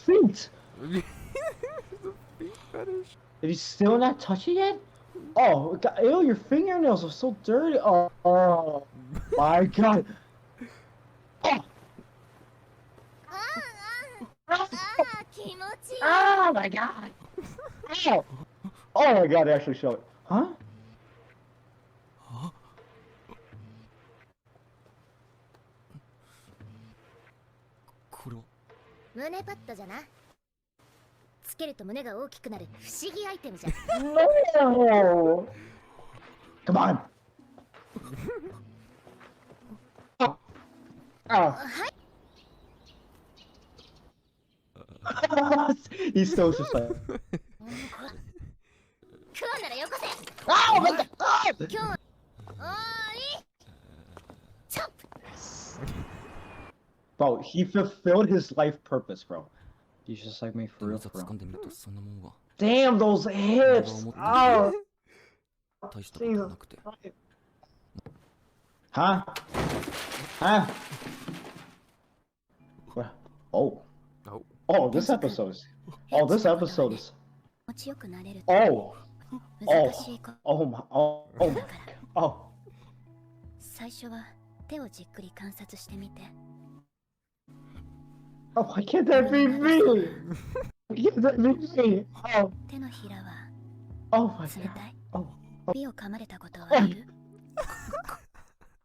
feet. The feet fetish. Is he still not touching it? Oh, God, ew, your fingernails are so dirty. Oh my God. Oh. Oh my God. Ow. Oh my God, they actually show it. Huh? Huh? これは胸パッドじゃな。つけると胸が大きくなる不思議アイテムじゃ。No! Come on! Oh. Oh. He's still just like. Oh my God! Bro, he fulfilled his life purpose, bro. He's just like me for real, bro. Damn, those hips! Oh! Jesus. Huh? Huh? What? Oh. Oh, this episode is... Oh, this episode is... Oh! Oh! Oh my... Oh, oh my God. Oh. 最初は手をじっくり観察してみて。 Oh, why can't that be me? Why can't that be me? Oh. 手のひらは Oh my 冷 God. たい。 Oh. ビを噛まれたことはある？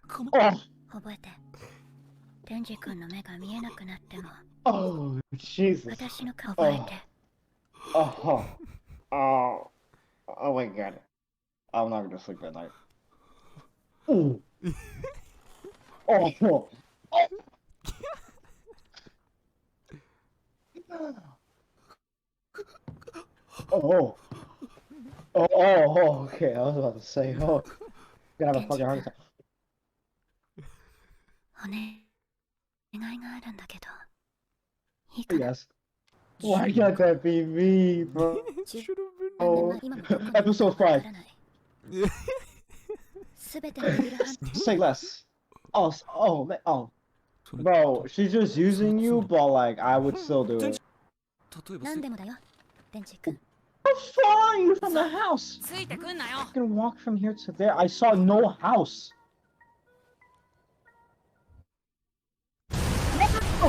Oh. 覚えて。デンジ君の目が見えなくなっても。 Oh, Jesus. 私の顔覚えて。 Oh. Oh. Oh my God. I'm not gonna sleep at night. Ooh. Oh. Oh. Oh. Oh, oh, okay. I was about to say, oh, gonna have a fucking heart attack. お願いがあるんだけど。いいかな？ Yes. Why can't that be me, bro? Oh. Episode 5. すべてのビルハン Say less. Oh, oh, man. Oh. Bro, she's just using you, but like, I would still do it. 何でもだよ、デンジ君。 I'm following you from the house. I can walk from here to there. I saw no house. No!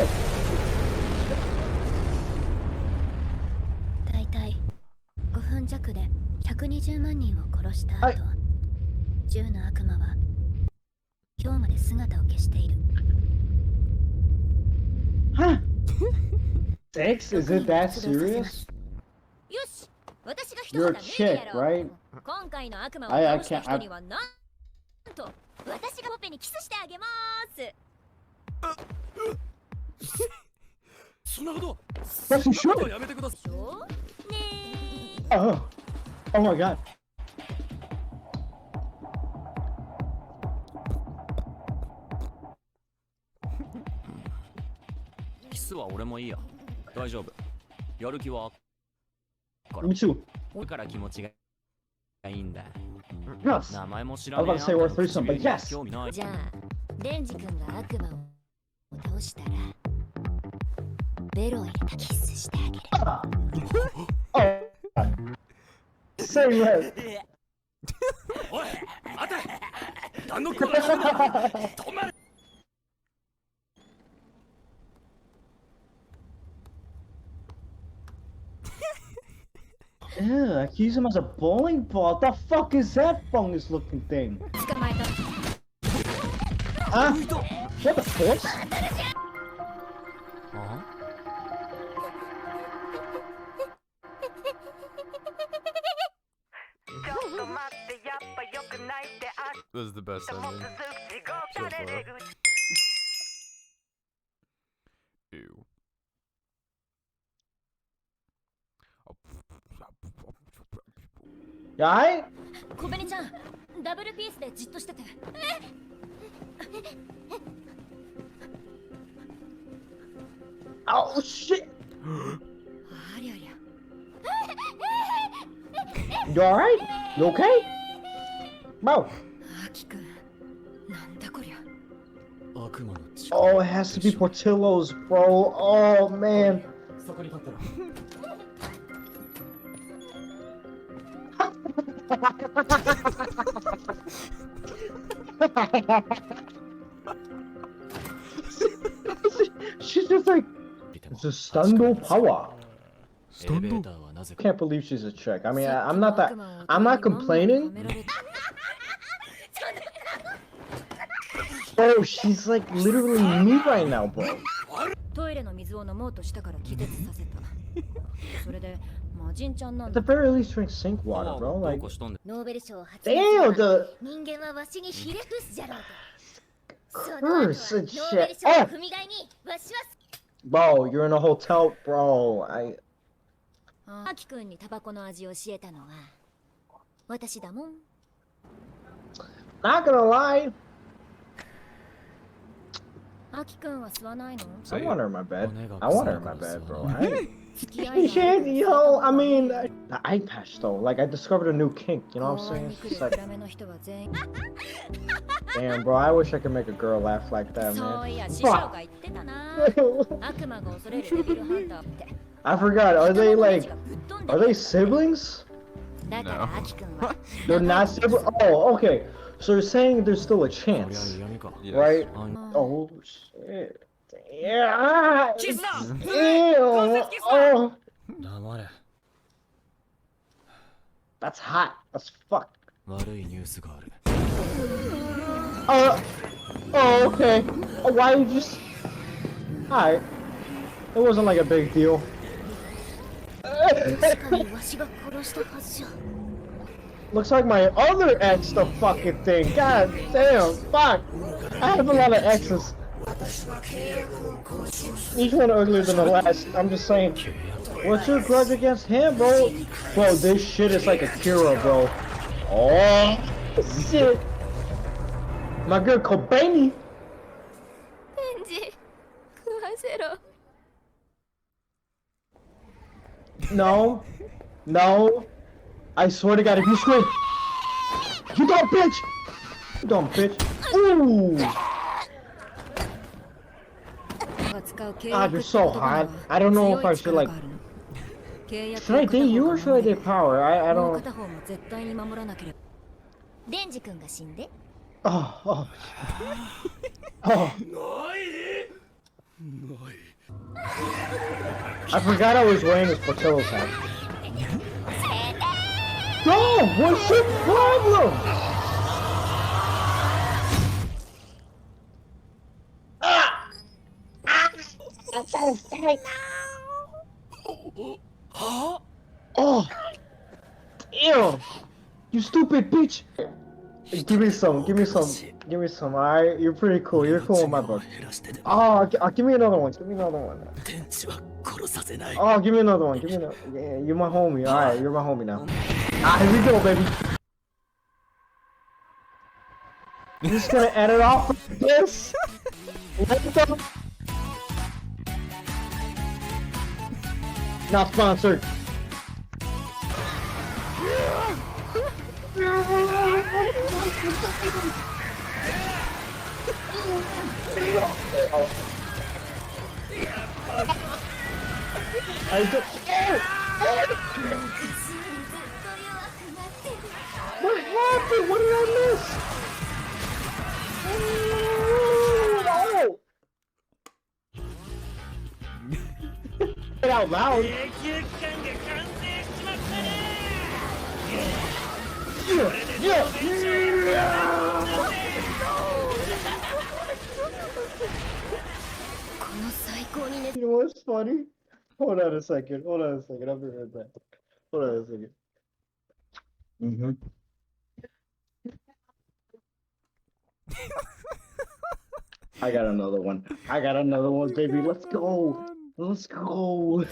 だいたい5分弱で120万人を殺した後、10の悪魔は今日まで姿を消している。 Huh? 6? Is it that serious? よし、私が一 You're 肌 a 脱いで chick, やろう。 right? 今回の悪魔を I 倒した can't. 人にはなんと私がほっぺにキスしてあげます。 そんなこと Yes, you should. やめてください。 Oh. Oh my God. キスは俺もいいや。大丈夫。やる気は。 Me too. だから気持ちがいいんだ。 Yes. 名前も知 I ら was ねえ about to say あ we're んたの threesome, 唇 but には yes. 興味ない。じゃあ、デンジ君が悪魔を倒したら、ベロを入れたキスしてあげる。 Oh. Say less. おい、待て。単独は止まれ。 Ew, I can use him as a bowling ball. What the fuck is that fungus looking thing? 捕まえた。 Huh? What the force? あ This is the best ending so far. Ew. You alright? 小紅ちゃん、ダブルピースでじっとしてて。 Oh shit! ありゃりゃ。 You alright? You okay? Bro. アキ君、なんだこりゃ。 悪魔の Oh, it has to be Portillo's, bro. Oh man. こに立ってろ。She's just like, it's a stando power. エレベーターはなぜか。 Can't believe she's a chick. I mean, I'm not complaining. Bro, she's like literally me right now, bro. トイレの水を飲もうとしたから気絶させた。それで魔人ちゃんなん At だ。 the very least, drink sink water, bro. どう Like, こしとんで。ノーベル賞を発 damn, the 人間はわしにひれ伏すじゃろうと。 curse and shit. Oh, 踏み台にわしは bro, you're in a hotel, bro.アキ君にタバコの味を教えたのは私だもん。 Not gonna lie. アキ君は吸わないの？ I want her in my bed. I want her in my bed, bro. 付き合い Shit, yo, I mean, the eye patch though. Like, I discovered a new kink. You know what I'm 公園 saying? に It's 来 just る like, 暗めの人は全員 damn, bro. I wish I could make a girl laugh like that, そうい man. や師匠が言ってたな。悪魔が恐れるデビルハンターって。 I forgot. Are they like? Are they siblings? だからアキ君は They're not siblings. Oh, okay. So you're saying there's still a そりゃ chance, 闇か。 right? あん Oh shit. Yeah. キスだ。 Ew. Oh, 黙れ。 that's hot as fuck. 悪いニュースがある。 Oh, okay. Why you just? Alright. It wasn't like a big deal. 確かにわしが殺したはずじゃ。 Looks like my other ex, the fucking thing. God damn, fuck. I have a lot of exes. Each one uglier than the last. I'm just saying. What's your grudge against him, bro? Bro, this shit is like a Kira, bro. Oh, shit. My girl Kobani. デンジ、食わせろ。 No. No. I swear to God, if you scream. You dumb bitch! You dumb bitch. Ooh! God, you're so hot. I don't know if I should like. Should I date you or should I date Power? I don't. デンジ君が死んで。 Oh, oh. Oh. I forgot I was wearing this Portillo's hat. No! What's your problem? That's so sick. Oh! Ew! You stupid bitch! Give me some, give me some, give me some, alright? You're pretty cool, you're cool in my book. Oh, give me another one, give me another one. Oh, give me another one, give me another. Yeah, you're my homie, alright, you're my homie now. Ah, here we go, baby. I'm just gonna end it off with this. Let's go. Not sponsored. What happened? What did I miss? Oh! Get out loud. Yeah. You know what's funny? Hold on a second. Hold on a second. I'll be right back. Hold on a second. I got another one. I got another one, baby. Let's go. Let's go.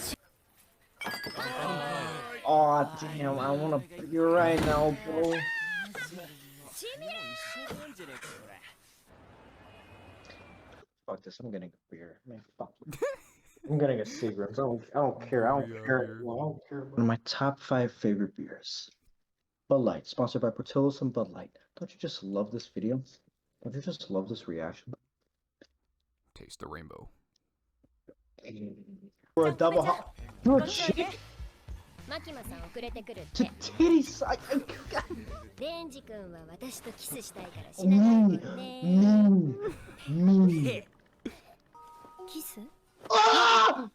Oh damn! I want to beer right now, bro. Fuck this! I'm getting a beer, man. Fuck. I'm getting a Seagrams. I don't care. I don't care. I don't care. One of my top 5 favorite beers. Bud Light, sponsored by Portillo's and Bud Light. Don't you just love this video? Don't you just love this reaction? Taste the rainbow. For a double hop. You're a chick? マキマさん遅れてくるっ To て。 titties? レンジ君は私とキスしたいから死なないもんね。 mean. キス？ Ah!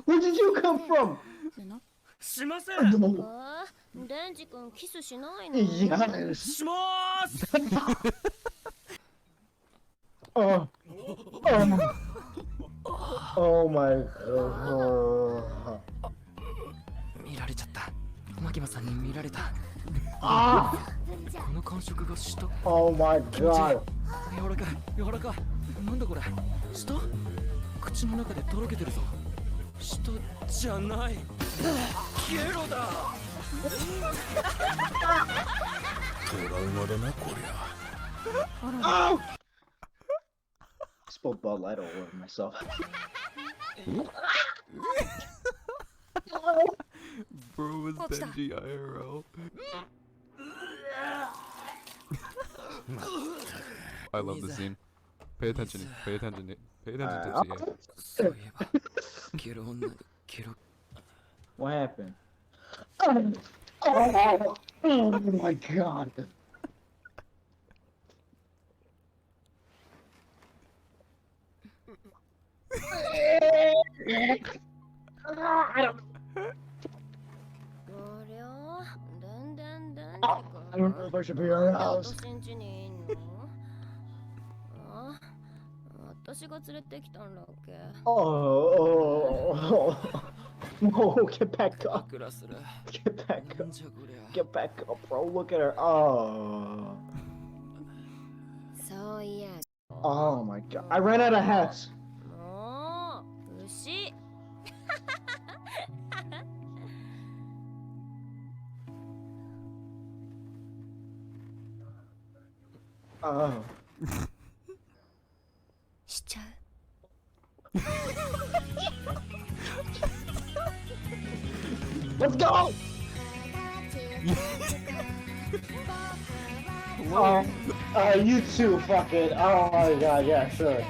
Where did you come from? しません。ああ、レンジ君キスしないの？ Yes. しまーす。 Oh. Oh my god. 見られちゃった。マキマさんに見られた。 Ah! この感触が舌。 Oh my god. 柔らかい柔らかい。なんだこれ。舌？口の中でとろけてるぞ。舌じゃない。ゲロだ。トラウマだなこりゃ。 Oh! I spilled Bud Light all over myself. Bro was Denji IRL. I love the scene. Pay attention. Pay attention. Pay attention to Tipsy A. そういえばゲロ女にゲロ。 What happened? Oh my god. I don't ありゃ、レンレンレンジ I don't know if I should be in the house. 私ん家にいんの？あ、私が連れてきたんだっけ？ Oh, no, get back up. クラする。 Get back な up. んじゃこりゃ。 Get back up, bro. Look at her. Oh. そういや。 Oh my god. I ran out of hats. もう牛。 Oh. しちゃう。 Let's go! You too, fuck it. Oh my god, yeah, sure.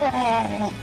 Oh.